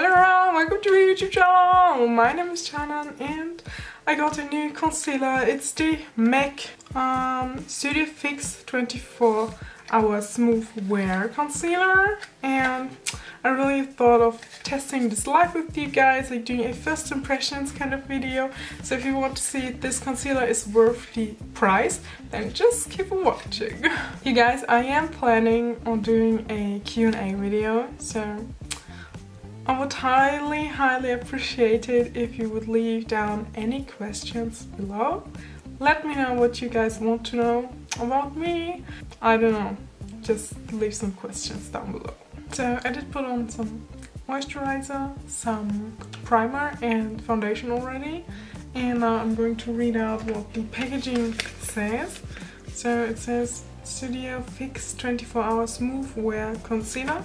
Hello everyone, welcome to my YouTube channel. My name is Shannon and I got a new concealer. It's the MAC Studio Fix 24 Hour Smooth Wear Concealer, and I really thought of testing this live with you guys, like doing a first impressions kind of video. So if you want to see if this concealer is worth the price, then just keep watching. You guys, I am planning on doing a Q&A video, so I would highly appreciate it if you would leave down any questions below. Let me know what you guys want to know about me. I don't know, just leave some questions down below. So I did put on some moisturizer, some primer and foundation already, and now I'm going to read out what the packaging says. So it says Studio Fix 24 Hour Smooth Wear Concealer,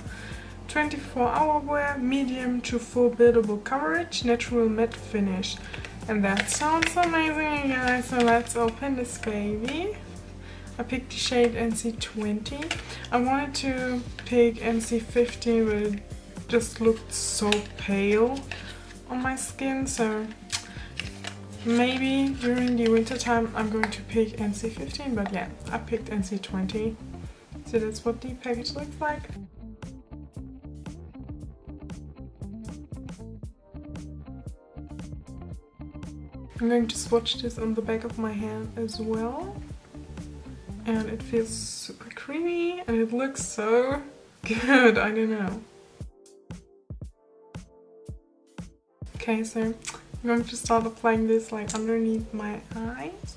24-hour wear, medium to full buildable coverage, natural matte finish. And that sounds amazing, you guys. So let's open this baby. I picked the shade NC20. I wanted to pick NC50, but it just looked so pale on my skin, so maybe during the winter time I'm going to pick NC15, but yeah, I picked NC20. So that's what the package looks like. I'm going to swatch this on the back of my hand as well. And it feels super creamy and it looks so good, I don't know. Okay, so I'm going to start applying this like underneath my eyes.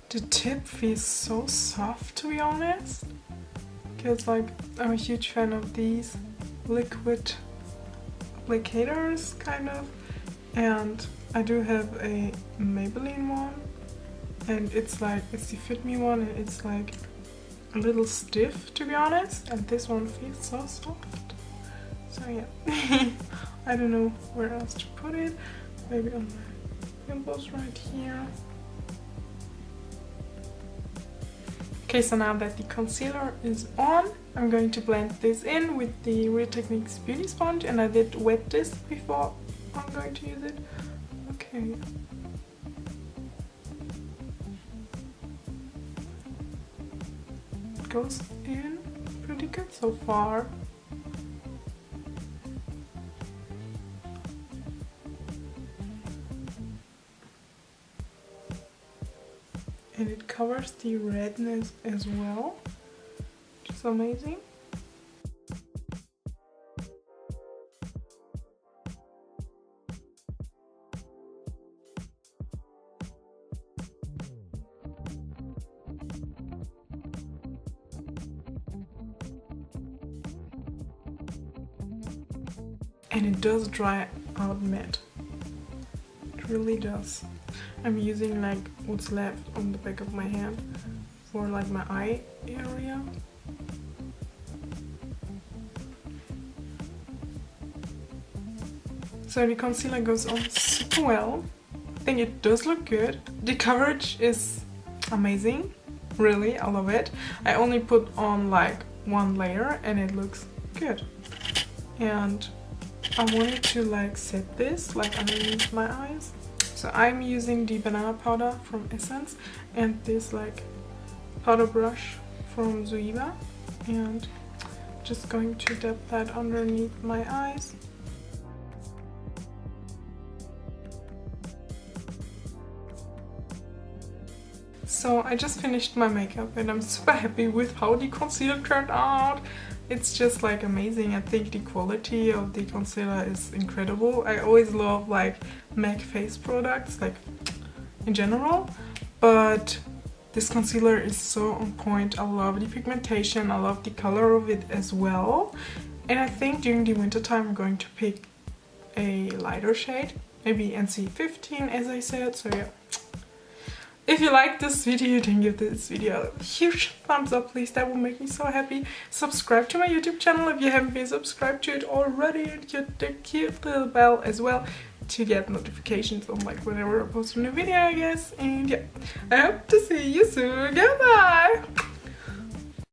The tip feels so soft, to be honest, because like I'm a huge fan of these liquid applicators kind of, and I do have a Maybelline one, and it's the Fit Me one, and it's like a little stiff, to be honest, and this one feels so soft. So yeah, I don't know where else to put it. Maybe on my pimples right here. Okay, so now that the concealer is on, I'm going to blend this in with the Real Techniques Beauty Sponge, and I did wet this before I'm going to use it. Okay. It goes in pretty good so far. And it covers the redness as well, which is amazing. And it does dry out matte. It really does. I'm using like what's left on the back of my hand for like my eye area. So the concealer goes on super well. I think it does look good. The coverage is amazing. Really, I love it. I only put on like one layer and it looks good. And I wanted to like set this like underneath my eyes. So I'm using the banana powder from Essence and this like powder brush from Zoeva, and just going to dab that underneath my eyes. So I just finished my makeup and I'm super happy with how the concealer turned out. It's just like amazing. I think the quality of the concealer is incredible. I always love like MAC face products, like in general, but this concealer is so on point. I love the pigmentation, I love the color of it as well, And I think during the winter time I'm going to pick a lighter shade, maybe NC15 as I said. So yeah, if you like this video, then give this video a huge thumbs up please, that will make me so happy. Subscribe to my YouTube channel if you haven't been subscribed to it already, and hit the cute little bell as well to get notifications on like whenever I post a new video I guess. And yeah, I hope to see you soon. Goodbye!